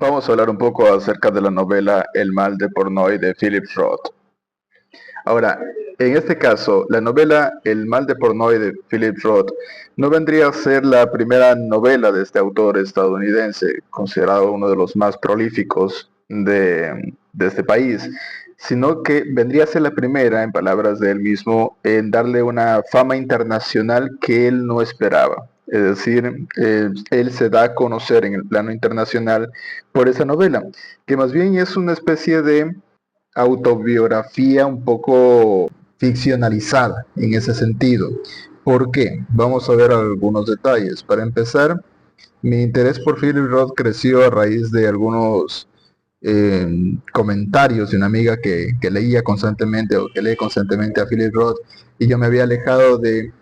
Vamos a hablar un poco acerca de la novela El mal de Portnoy de Philip Roth. Ahora, en este caso, la novela El mal de Portnoy de Philip Roth no vendría a ser la primera novela de este autor estadounidense, considerado uno de los más prolíficos de este país, sino que vendría a ser la primera, en palabras de él mismo, en darle una fama internacional que él no esperaba. Es decir, él se da a conocer en el plano internacional por esa novela, que más bien es una especie de autobiografía un poco ficcionalizada en ese sentido. ¿Por qué? Vamos a ver algunos detalles. Para empezar, mi interés por Philip Roth creció a raíz de algunos eh, comentarios de una amiga que leía constantemente o que lee constantemente a Philip Roth, y yo me había alejado de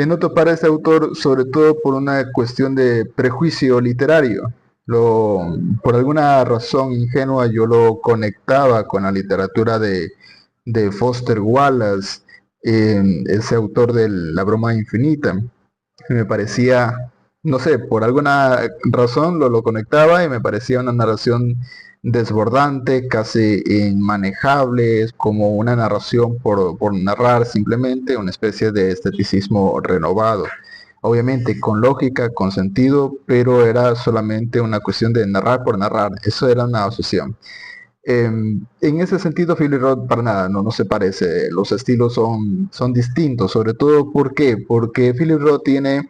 no topar a este autor, sobre todo por una cuestión de prejuicio literario. Por alguna razón ingenua yo lo conectaba con la literatura de Foster Wallace, ese autor de La broma infinita. Me parecía, no sé, por alguna razón lo conectaba y me parecía una narración desbordante, casi inmanejable, es como una narración por narrar simplemente, una especie de esteticismo renovado. Obviamente con lógica, con sentido, pero era solamente una cuestión de narrar por narrar, eso era una obsesión. En ese sentido, Philip Roth para nada, no se parece, los estilos son distintos, sobre todo ¿por qué? Porque Philip Roth tiene,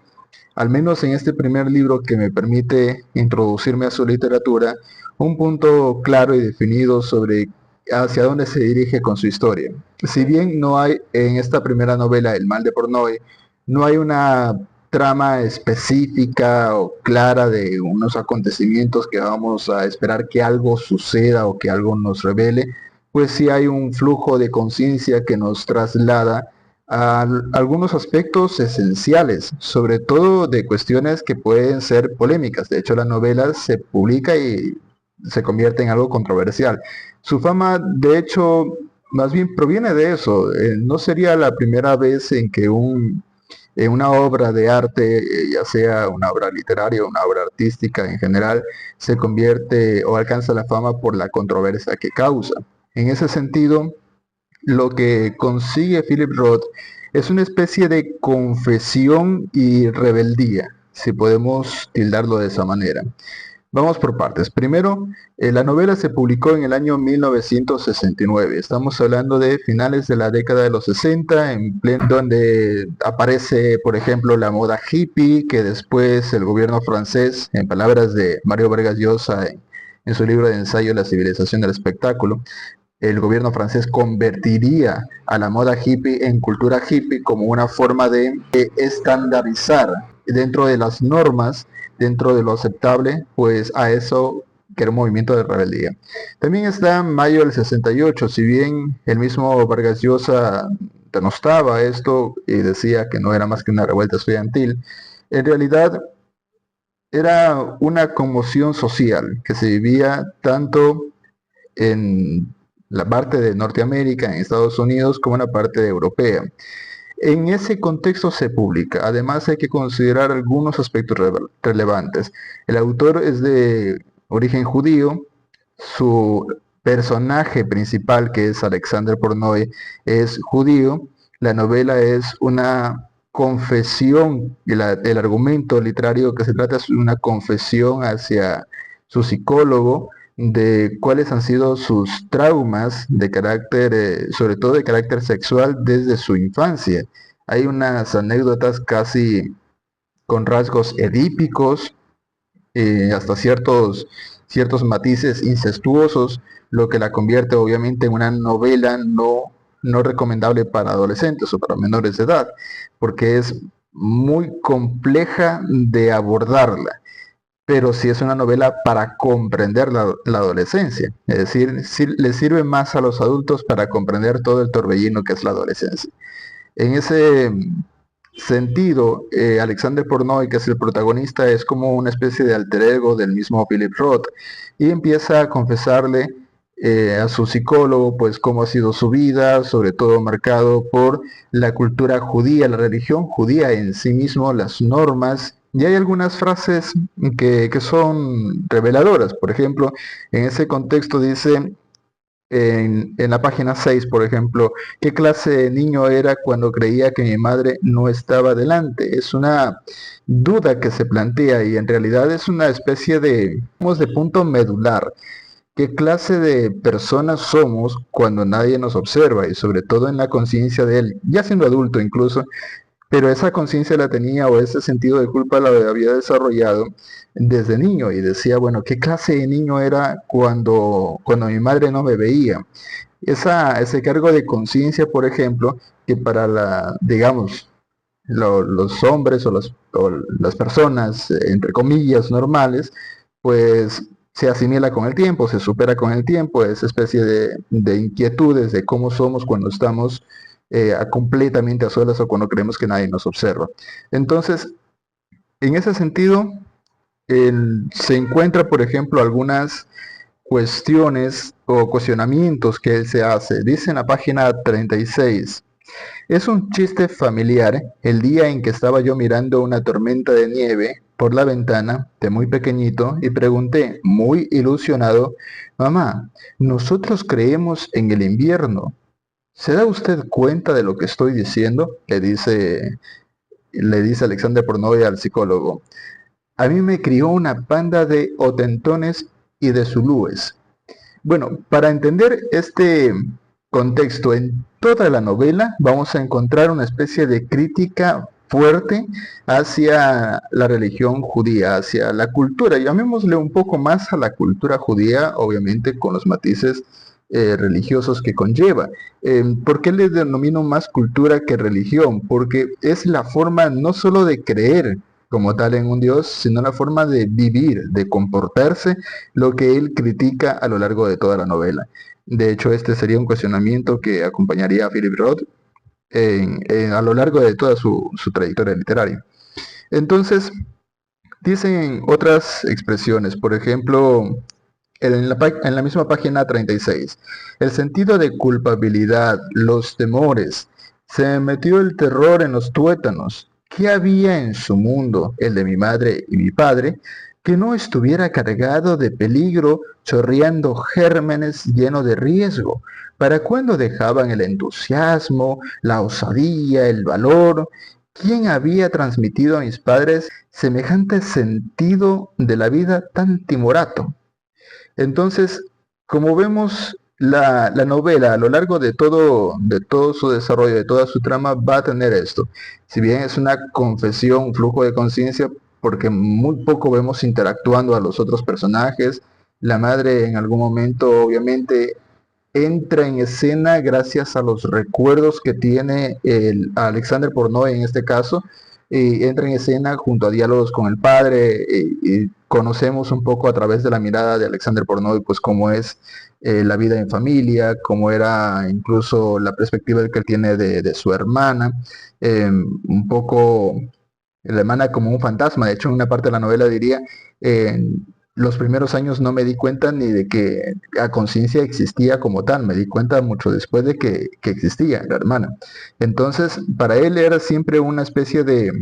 al menos en este primer libro que me permite introducirme a su literatura, un punto claro y definido sobre hacia dónde se dirige con su historia. Si bien no hay en esta primera novela, El mal de Portnoy, no hay una trama específica o clara de unos acontecimientos que vamos a esperar que algo suceda o que algo nos revele, pues sí hay un flujo de conciencia que nos traslada a algunos aspectos esenciales, sobre todo de cuestiones que pueden ser polémicas. De hecho, la novela se publica y se convierte en algo controversial. Su fama, de hecho, más bien proviene de eso. No sería la primera vez en que una obra de arte, ya sea una obra literaria o una obra artística en general, se convierte o alcanza la fama por la controversia que causa. En ese sentido, lo que consigue Philip Roth es una especie de confesión y rebeldía, si podemos tildarlo de esa manera. Vamos por partes. Primero, la novela se publicó en el año 1969. Estamos hablando de finales de la década de los 60, en pleno, donde aparece, por ejemplo, la moda hippie, que después el gobierno francés, en palabras de Mario Vargas Llosa en su libro de ensayo La civilización del espectáculo, el gobierno francés convertiría a la moda hippie en cultura hippie como una forma de estandarizar dentro de las normas, dentro de lo aceptable, pues a eso que era un movimiento de rebeldía. También está Mayo del 68, si bien el mismo Vargas Llosa denostaba esto y decía que no era más que una revuelta estudiantil, en realidad era una conmoción social que se vivía tanto en la parte de Norteamérica, en Estados Unidos, como en la parte europea. En ese contexto se publica. Además hay que considerar algunos aspectos relevantes. El autor es de origen judío, su personaje principal, que es Alexander Portnoy, es judío. La novela es una confesión, el argumento literario que se trata es una confesión hacia su psicólogo de cuáles han sido sus traumas de carácter, sobre todo de carácter sexual desde su infancia. Hay unas anécdotas casi con rasgos edípicos, hasta ciertos matices incestuosos, lo que la convierte obviamente en una novela no recomendable para adolescentes o para menores de edad, porque es muy compleja de abordarla, pero sí es una novela para comprender la adolescencia. Es decir, sí le sirve más a los adultos para comprender todo el torbellino que es la adolescencia. En ese sentido, Alexander Portnoy, que es el protagonista, es como una especie de alter ego del mismo Philip Roth, y empieza a confesarle a su psicólogo pues cómo ha sido su vida, sobre todo marcado por la cultura judía, la religión judía en sí mismo, las normas Y hay algunas frases que son reveladoras. Por ejemplo, en ese contexto dice, en la página 6, por ejemplo, ¿qué clase de niño era cuando creía que mi madre no estaba delante? Es una duda que se plantea y en realidad es una especie digamos, de punto medular. ¿Qué clase de personas somos cuando nadie nos observa? Y sobre todo en la conciencia de él, ya siendo adulto incluso, pero esa conciencia la tenía o ese sentido de culpa la había desarrollado desde niño y decía, bueno, ¿qué clase de niño era cuando mi madre no me veía? Ese cargo de conciencia, por ejemplo, que para digamos, los hombres o las personas, entre comillas, normales, pues se asimila con el tiempo, se supera con el tiempo, esa especie de inquietudes de cómo somos cuando estamos completamente a solas o cuando creemos que nadie nos observa. Entonces, en ese sentido, se encuentra, por ejemplo, algunas cuestiones o cuestionamientos que él se hace. Dice en la página 36. Es un chiste familiar el día en que estaba yo mirando una tormenta de nieve por la ventana de muy pequeñito y pregunté, muy ilusionado, mamá, nosotros creemos en el invierno. ¿Se da usted cuenta de lo que estoy diciendo? Le dice Alexander Pornoy al psicólogo. A mí me crió una panda de otentones y de zulúes. Bueno, para entender este contexto en toda la novela, vamos a encontrar una especie de crítica fuerte hacia la religión judía, hacia la cultura. Llamémosle un poco más a la cultura judía, obviamente con los matices religiosos que conlleva. ¿Por qué le denomino más cultura que religión? Porque es la forma no solo de creer como tal en un Dios, sino la forma de vivir, de comportarse, lo que él critica a lo largo de toda la novela. De hecho, este sería un cuestionamiento que acompañaría a Philip Roth a lo largo de toda su trayectoria literaria. Entonces, dicen otras expresiones, por ejemplo, en la misma página 36, el sentido de culpabilidad, los temores, se me metió el terror en los tuétanos. ¿Qué había en su mundo, el de mi madre y mi padre, que no estuviera cargado de peligro, chorreando gérmenes lleno de riesgo? ¿Para cuándo dejaban el entusiasmo, la osadía, el valor? ¿Quién había transmitido a mis padres semejante sentido de la vida tan timorato? Entonces, como vemos, la novela a lo largo de todo su desarrollo, de toda su trama, va a tener esto. Si bien es una confesión, un flujo de conciencia, porque muy poco vemos interactuando a los otros personajes, la madre en algún momento obviamente entra en escena gracias a los recuerdos que tiene Alexander Pornoy en este caso, y entra en escena junto a diálogos con el padre, y conocemos un poco a través de la mirada de Alexander Pornoy, pues cómo es la vida en familia, cómo era incluso la perspectiva que él tiene de su hermana, un poco la hermana como un fantasma. De hecho, en una parte de la novela diría, los primeros años no me di cuenta ni de que la conciencia existía como tal, me di cuenta mucho después de que existía la hermana. Entonces, para él era siempre una especie de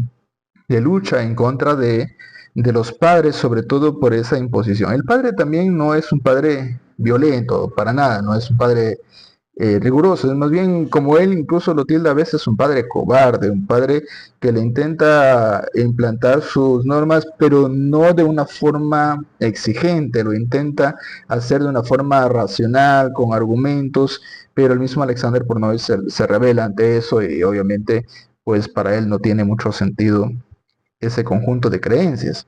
lucha en contra de los padres, sobre todo por esa imposición. El padre también no es un padre violento, para nada, no es un padre riguroso, es más bien como él incluso lo tilda a veces un padre cobarde, un padre que le intenta implantar sus normas, pero no de una forma exigente, lo intenta hacer de una forma racional, con argumentos, pero el mismo Alexander Pornoy se revela ante eso y obviamente pues para él no tiene mucho sentido ese conjunto de creencias.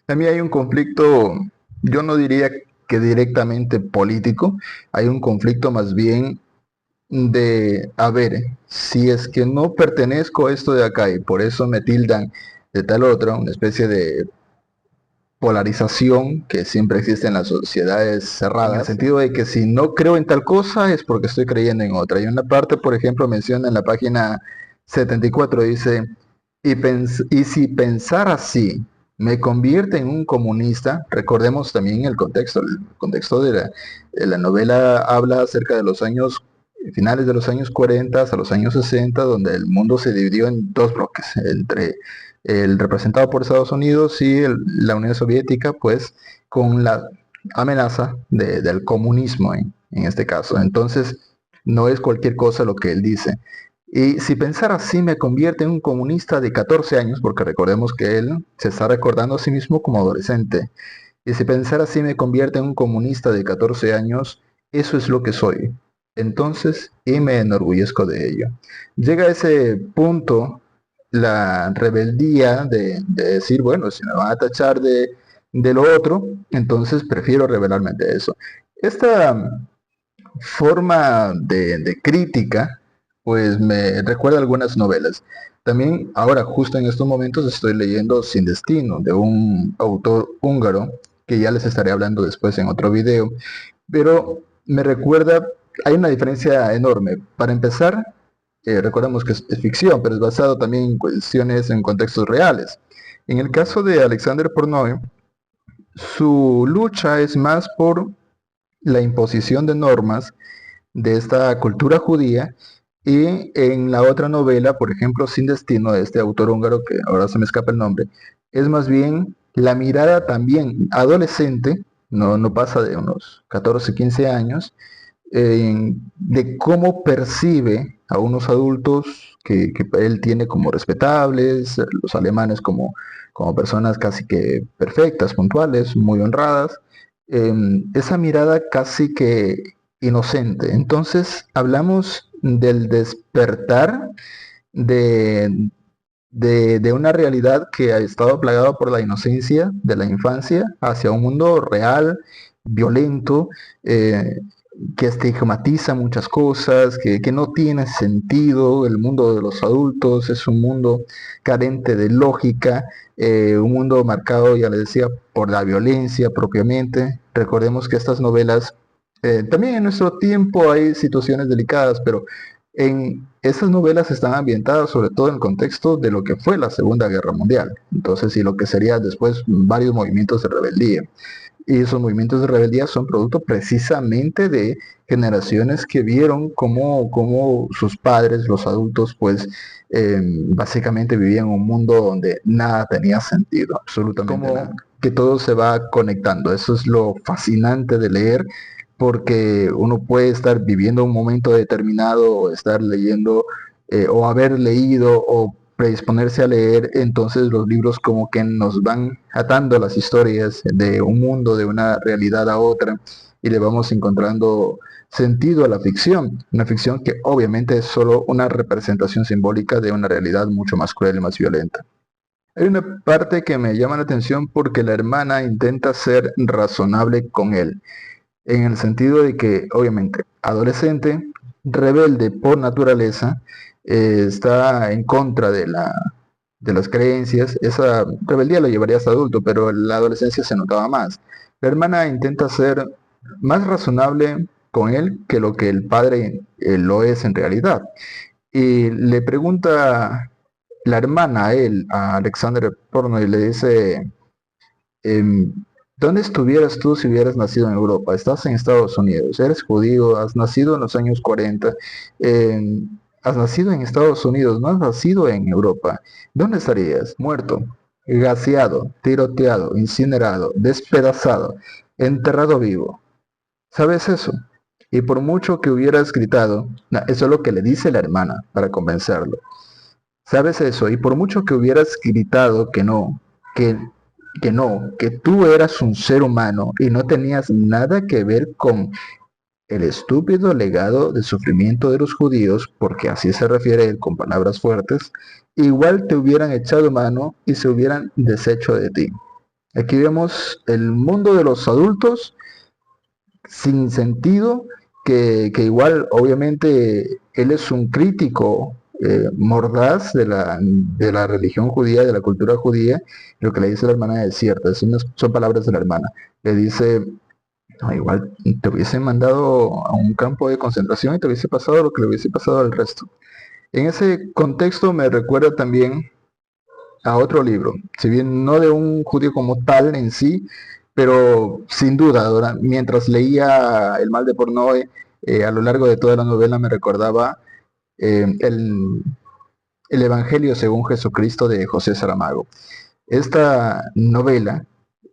También hay un conflicto, yo no diría que directamente político, hay un conflicto más bien a ver, si es que no pertenezco a esto de acá y por eso me tildan de tal otra, una especie de polarización que siempre existe en las sociedades cerradas, en el sentido de que si no creo en tal cosa es porque estoy creyendo en otra. Y una parte, por ejemplo, menciona en la página 74, dice, y si pensar así me convierte en un comunista, recordemos también el contexto de la novela habla acerca de los años finales de los años 40 hasta los años 60, donde el mundo se dividió en dos bloques, entre el representado por Estados Unidos y la Unión Soviética, pues con la amenaza del comunismo en este caso. Entonces, no es cualquier cosa lo que él dice. Y si pensar así me convierte en un comunista de 14 años, porque recordemos que él se está recordando a sí mismo como adolescente. Y si pensar así me convierte en un comunista de 14 años, eso es lo que soy. Entonces, y me enorgullezco de ello. Llega a ese punto la rebeldía de decir, bueno, si me van a tachar de lo otro, entonces prefiero rebelarme de eso. Esta forma de crítica, pues me recuerda algunas novelas. También ahora, justo en estos momentos, estoy leyendo Sin Destino, de un autor húngaro, que ya les estaré hablando después en otro video, pero me recuerda, hay una diferencia enorme. Para empezar, recordemos que es ficción, pero es basado también en cuestiones, en contextos reales. En el caso de Alexander Pornoy, su lucha es más por la imposición de normas de esta cultura judía, y en la otra novela, por ejemplo, Sin Destino, de este autor húngaro que ahora se me escapa el nombre, es más bien la mirada también adolescente, no pasa de unos 14, 15 años, de cómo percibe a unos adultos que él tiene como respetables, los alemanes como personas casi que perfectas, puntuales, muy honradas, esa mirada casi que inocente. Entonces hablamos del despertar de, de una realidad que ha estado plagada por la inocencia de la infancia hacia un mundo real, violento, que estigmatiza muchas cosas, que no tiene sentido. El mundo de los adultos es un mundo carente de lógica, un mundo marcado, ya les decía, por la violencia propiamente. Recordemos que estas novelas, también en nuestro tiempo hay situaciones delicadas, pero en esas novelas están ambientadas sobre todo en el contexto de lo que fue la Segunda Guerra Mundial, entonces, y lo que sería después varios movimientos de rebeldía. Y esos movimientos de rebeldía son producto precisamente de generaciones que vieron cómo sus padres, los adultos, pues básicamente vivían en un mundo donde nada tenía sentido, absolutamente como nada. Que todo se va conectando. Eso es lo fascinante de leer, porque uno puede estar viviendo un momento determinado o estar leyendo o haber leído o predisponerse a leer, entonces los libros como que nos van atando las historias de un mundo, de una realidad a otra, y le vamos encontrando sentido a la ficción, una ficción que obviamente es solo una representación simbólica de una realidad mucho más cruel y más violenta. Hay una parte que me llama la atención porque la hermana intenta ser razonable con él, en el sentido de que, obviamente, adolescente, rebelde por naturaleza, está en contra de las creencias. Esa rebeldía lo llevaría hasta adulto, pero en la adolescencia se notaba más. La hermana intenta ser más razonable con él que lo que el padre lo es en realidad. Y le pregunta la hermana a él, a Alexander Porno, y le dice, em, ¿dónde estuvieras tú si hubieras nacido en Europa? Estás en Estados Unidos, eres judío, has nacido en los años 40, has nacido en Estados Unidos, no has nacido en Europa. ¿Dónde estarías? Muerto, gaseado, tiroteado, incinerado, despedazado, enterrado vivo. ¿Sabes eso? Y por mucho que hubieras gritado, no, eso es lo que le dice la hermana para convencerlo. ¿Sabes eso? Y por mucho que hubieras gritado que, que no, que tú eras un ser humano y no tenías nada que ver con el estúpido legado de sufrimiento de los judíos, porque así se refiere él con palabras fuertes, igual te hubieran echado mano y se hubieran deshecho de ti. Aquí vemos el mundo de los adultos sin sentido, que igual obviamente él es un crítico mordaz de la religión judía, de la cultura judía. Lo que le dice la hermana es cierto, son palabras de la hermana. Le dice, no, igual te hubiesen mandado a un campo de concentración y te hubiese pasado lo que le hubiese pasado al resto. En ese contexto me recuerda también a otro libro, si bien no de un judío como tal en sí, pero sin duda, mientras leía El mal de Pornoy, a lo largo de toda la novela me recordaba el Evangelio según Jesucristo de José Saramago. Esta novela,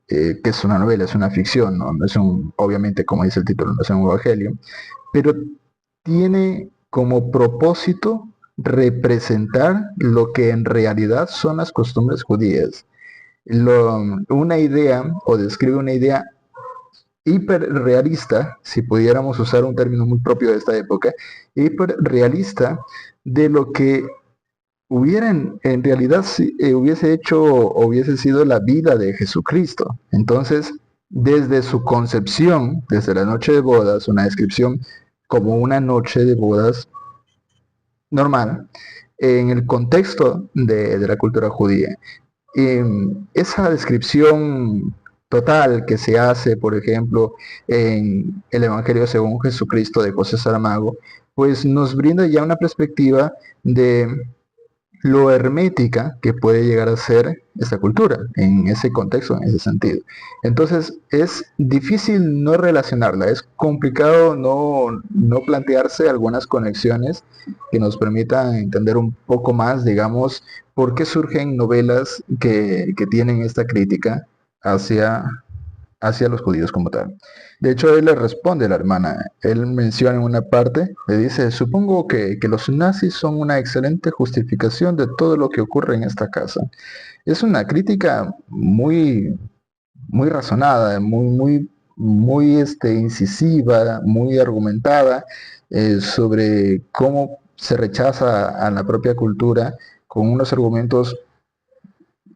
que es una novela, es una ficción, ¿no? No es obviamente, como dice el título, no es un evangelio, pero tiene como propósito representar lo que en realidad son las costumbres judías. Una idea, o describe una idea hiperrealista, si pudiéramos usar un término muy propio de esta época, hiperrealista de lo que hubiera en realidad hubiese hecho o hubiese sido la vida de Jesucristo. Entonces, desde su concepción, desde la noche de bodas, una descripción como una noche de bodas normal, en el contexto de la cultura judía. Esa descripción total que se hace, por ejemplo, en el Evangelio según Jesucristo de José Saramago, pues nos brinda ya una perspectiva de lo hermética que puede llegar a ser esta cultura en ese contexto, en ese sentido. Entonces es difícil no relacionarla, es complicado no plantearse algunas conexiones que nos permitan entender un poco más, digamos, por qué surgen novelas que tienen esta crítica hacia los judíos como tal. De hecho, él le responde a la hermana. Él menciona en una parte, le dice, supongo que los nazis son una excelente justificación de todo lo que ocurre en esta casa. Es una crítica muy razonada, muy incisiva, muy argumentada sobre cómo se rechaza a la propia cultura con unos argumentos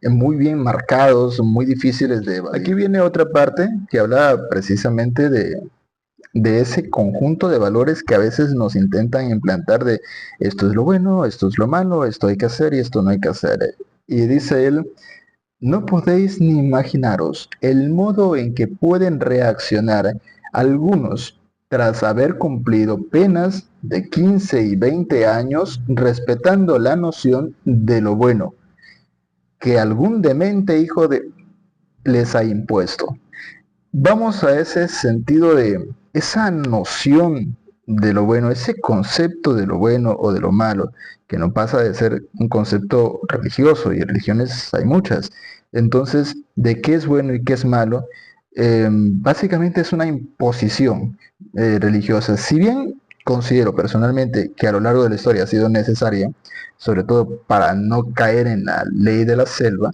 muy bien marcados, muy difíciles de evadir. Aquí viene otra parte que habla precisamente de ese conjunto de valores que a veces nos intentan implantar de esto es lo bueno, esto es lo malo, esto hay que hacer y esto no hay que hacer. Y dice él, no podéis ni imaginaros el modo en que pueden reaccionar algunos tras haber cumplido penas de 15 y 20 años respetando la noción de lo bueno que algún demente hijo de les ha impuesto. Vamos a ese sentido de esa noción de lo bueno, ese concepto de lo bueno o de lo malo, que no pasa de ser un concepto religioso, y religiones hay muchas. Entonces, de qué es bueno y qué es malo, básicamente es una imposición religiosa. Si bien considero personalmente que a lo largo de la historia ha sido necesaria, sobre todo para no caer en la ley de la selva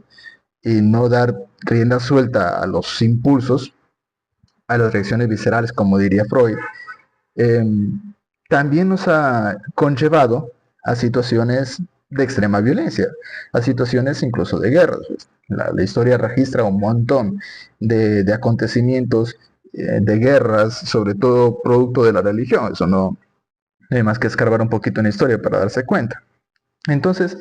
y no dar rienda suelta a los impulsos, a las reacciones viscerales, como diría Freud, eh, también nos ha conllevado a situaciones de extrema violencia, a situaciones incluso de guerras. La historia registra un montón de acontecimientos, de guerras, sobre todo producto de la religión. Eso no hay más que escarbar un poquito en la historia para darse cuenta. Entonces,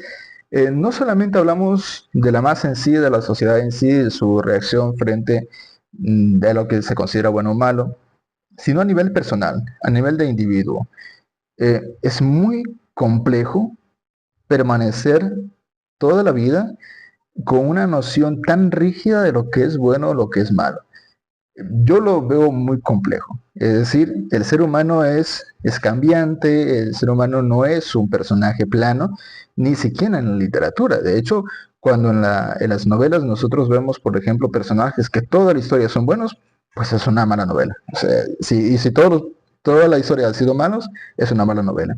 no solamente hablamos de la masa en sí, de la sociedad en sí, de su reacción frente a lo que se considera bueno o malo, sino a nivel personal, a nivel de individuo. Es muy complejo permanecer toda la vida con una noción tan rígida de lo que es bueno o lo que es malo. Yo lo veo muy complejo. Es decir, el ser humano es cambiante, el ser humano no es un personaje plano, ni siquiera en la literatura. De hecho, cuando en las novelas nosotros vemos, por ejemplo, personajes que toda la historia son buenos, pues es una mala novela. O sea, si toda la historia ha sido malos, es una mala novela.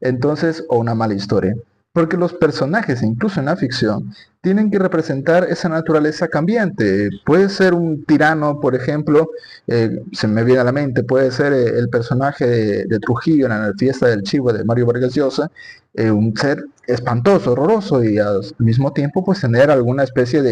Entonces, o una mala historia. Porque los personajes, incluso en la ficción, tienen que representar esa naturaleza cambiante. Puede ser un tirano, por ejemplo, se me viene a la mente, puede ser el personaje de Trujillo en la fiesta del Chivo de Mario Vargas Llosa, un ser espantoso, horroroso, y al mismo tiempo pues tener alguna especie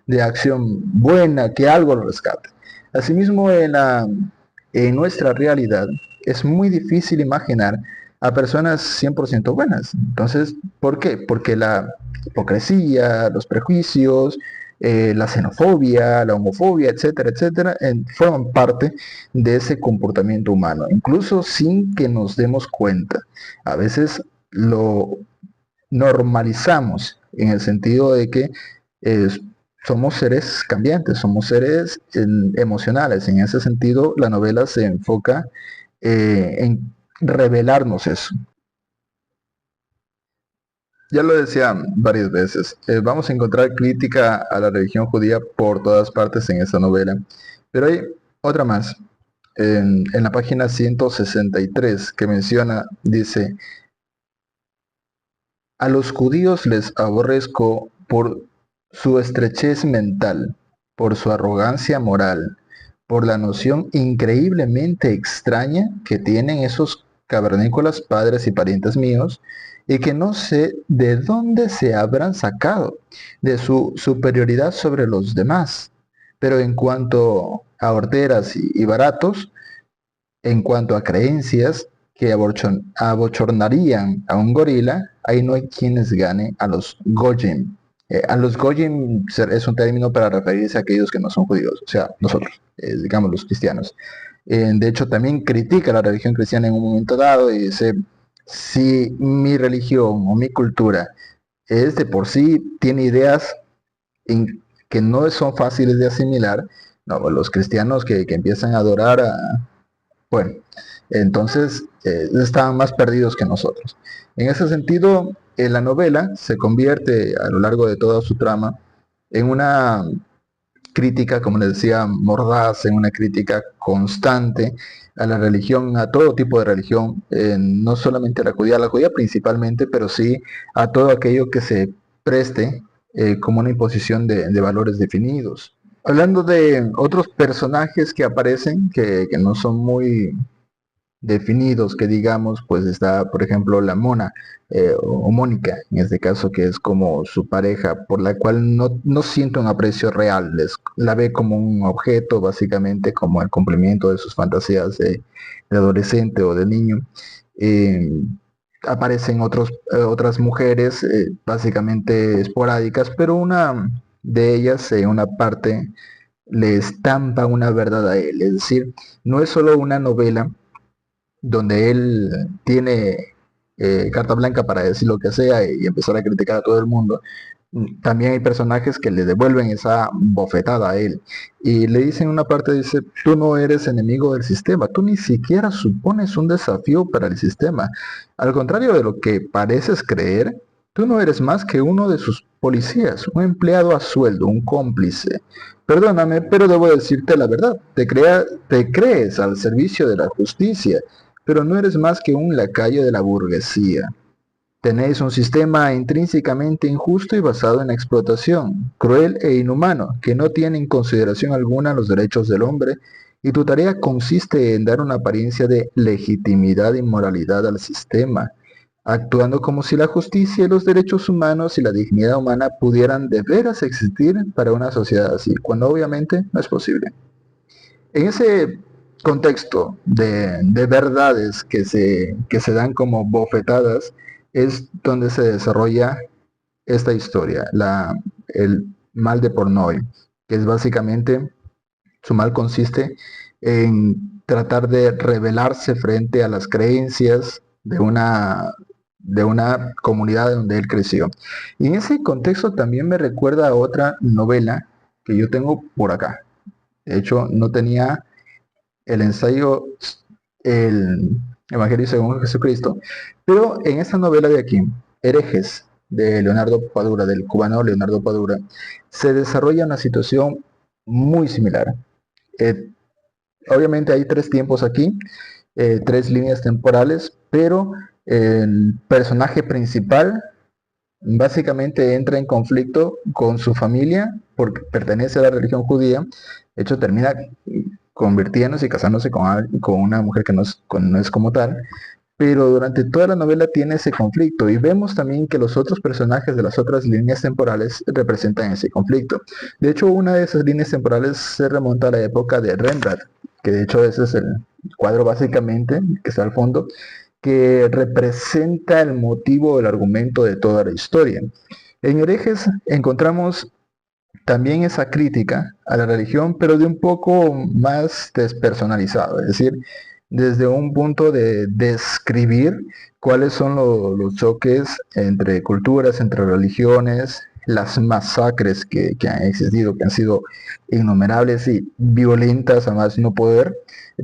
de acción buena, que algo lo rescate. Asimismo, en nuestra realidad es muy difícil imaginar a personas 100% buenas. Entonces, ¿por qué? Porque la hipocresía, los prejuicios, la xenofobia, la homofobia, etcétera, etcétera, forman parte de ese comportamiento humano, incluso sin que nos demos cuenta. A veces lo normalizamos en el sentido de que eh, somos seres cambiantes, somos seres emocionales. En ese sentido, la novela se enfoca en revelarnos eso. Ya lo decía varias veces, vamos a encontrar crítica a la religión judía por todas partes en esta novela, pero hay otra más, en la página 163 que menciona, dice, a los judíos les aborrezco por su estrechez mental, por su arrogancia moral, por la noción increíblemente extraña que tienen esos cavernícolas padres y parientes míos, y que no sé de dónde se habrán sacado, de su superioridad sobre los demás. Pero en cuanto a horteras y baratos, en cuanto a creencias que abochornarían a un gorila, ahí no hay quienes gane a los Goyim. A los Goyim es un término para referirse a aquellos que no son judíos, o sea, nosotros, digamos los cristianos. De hecho, también critica la religión cristiana en un momento dado y dice, si mi religión o mi cultura es de por sí, tiene ideas que no son fáciles de asimilar, no, pues los cristianos que empiezan a adorar bueno, entonces estaban más perdidos que nosotros. En ese sentido, la novela se convierte a lo largo de toda su trama en una crítica, como les decía, mordaz, en una crítica constante a la religión, a todo tipo de religión, no solamente a la judía principalmente, pero sí a todo aquello que se preste como una imposición de valores definidos. Hablando de otros personajes que aparecen, que no son muy definidos, que digamos, pues está, por ejemplo, la Mona o Mónica, en este caso, que es como su pareja, por la cual no siento un aprecio real, la ve como un objeto, básicamente, como el cumplimiento de sus fantasías de adolescente o de niño. Eh, Aparecen otras mujeres, básicamente esporádicas, pero una de ellas, en una parte, le estampa una verdad a él, es decir, no es solo una novela donde él tiene carta blanca para decir lo que sea y empezar a criticar a todo el mundo. También hay personajes que le devuelven esa bofetada a él y le dicen una parte, dice, tú no eres enemigo del sistema, tú ni siquiera supones un desafío para el sistema. Al contrario de lo que pareces creer, tú no eres más que uno de sus policías, un empleado a sueldo, un cómplice. Perdóname, pero debo decirte la verdad, te crees al servicio de la justicia, pero no eres más que un lacayo de la burguesía. Tenéis un sistema intrínsecamente injusto y basado en la explotación, cruel e inhumano, que no tiene en consideración alguna los derechos del hombre, y tu tarea consiste en dar una apariencia de legitimidad y moralidad al sistema, actuando como si la justicia y los derechos humanos y la dignidad humana pudieran de veras existir para una sociedad así, cuando obviamente no es posible. En ese contexto de verdades que se dan como bofetadas, es donde se desarrolla esta historia, el mal de Pornoy, que es básicamente, su mal consiste en tratar de rebelarse frente a las creencias de una comunidad donde él creció. Y en ese contexto también me recuerda a otra novela que yo tengo por acá. De hecho, no tenía el ensayo El Evangelio según Jesucristo, pero en esta novela de aquí, Herejes, de Leonardo Padura, del cubano Leonardo Padura, se desarrolla una situación muy similar. Eh, Obviamente hay tres tiempos aquí, tres líneas temporales, pero el personaje principal básicamente entra en conflicto con su familia porque pertenece a la religión judía. De hecho, termina convirtiéndose y casándose con una mujer que no es como tal. Pero durante toda la novela tiene ese conflicto y vemos también que los otros personajes de las otras líneas temporales representan ese conflicto. De hecho, una de esas líneas temporales se remonta a la época de Rembrandt, que de hecho ese es el cuadro básicamente que está al fondo, que representa el motivo, el argumento de toda la historia. En Herejes encontramos también esa crítica a la religión, pero de un poco más despersonalizado, es decir, desde un punto de describir cuáles son los choques entre culturas, entre religiones, las masacres que han existido, que han sido innumerables y violentas a más no poder,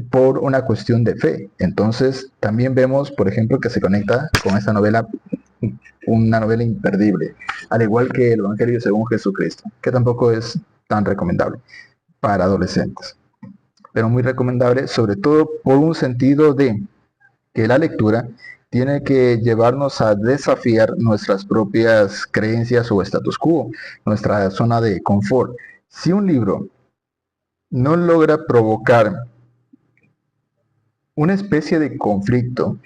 por una cuestión de fe. Entonces, también vemos, por ejemplo, que se conecta con esta novela, una novela imperdible, al igual que el Evangelio según Jesucristo, que tampoco es tan recomendable para adolescentes, pero muy recomendable, sobre todo por un sentido de que la lectura tiene que llevarnos a desafiar nuestras propias creencias o status quo, nuestra zona de confort. Si un libro no logra provocar una especie de conflicto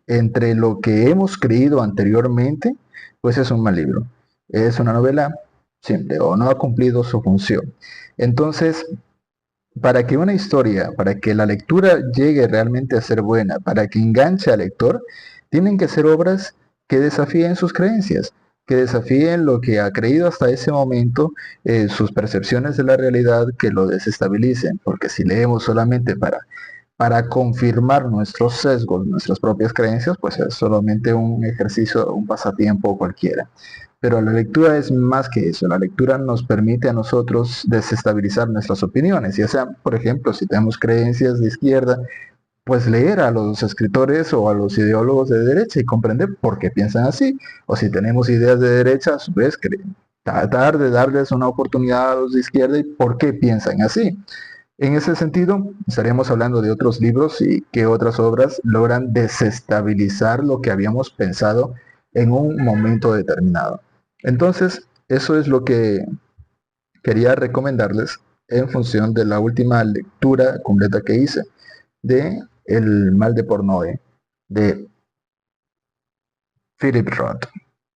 entre lo que hemos creído anteriormente, pues es un mal libro. Es una novela simple o no ha cumplido su función. Entonces, para que una historia, para que la lectura llegue realmente a ser buena, para que enganche al lector, tienen que ser obras que desafíen sus creencias, que desafíen lo que ha creído hasta ese momento, sus percepciones de la realidad, que lo desestabilicen, porque si leemos solamente para confirmar nuestros sesgos, nuestras propias creencias, pues es solamente un ejercicio, un pasatiempo cualquiera. Pero la lectura es más que eso. La lectura nos permite a nosotros desestabilizar nuestras opiniones. Ya sea, por ejemplo, si tenemos creencias de izquierda, pues leer a los escritores o a los ideólogos de derecha y comprender por qué piensan así. O si tenemos ideas de derecha, a su vez, tratar de darles una oportunidad a los de izquierda y por qué piensan así. En ese sentido, estaríamos hablando de otros libros y que otras obras logran desestabilizar lo que habíamos pensado en un momento determinado. Entonces, eso es lo que quería recomendarles en función de la última lectura completa que hice de El mal de Pornoe de Philip Roth.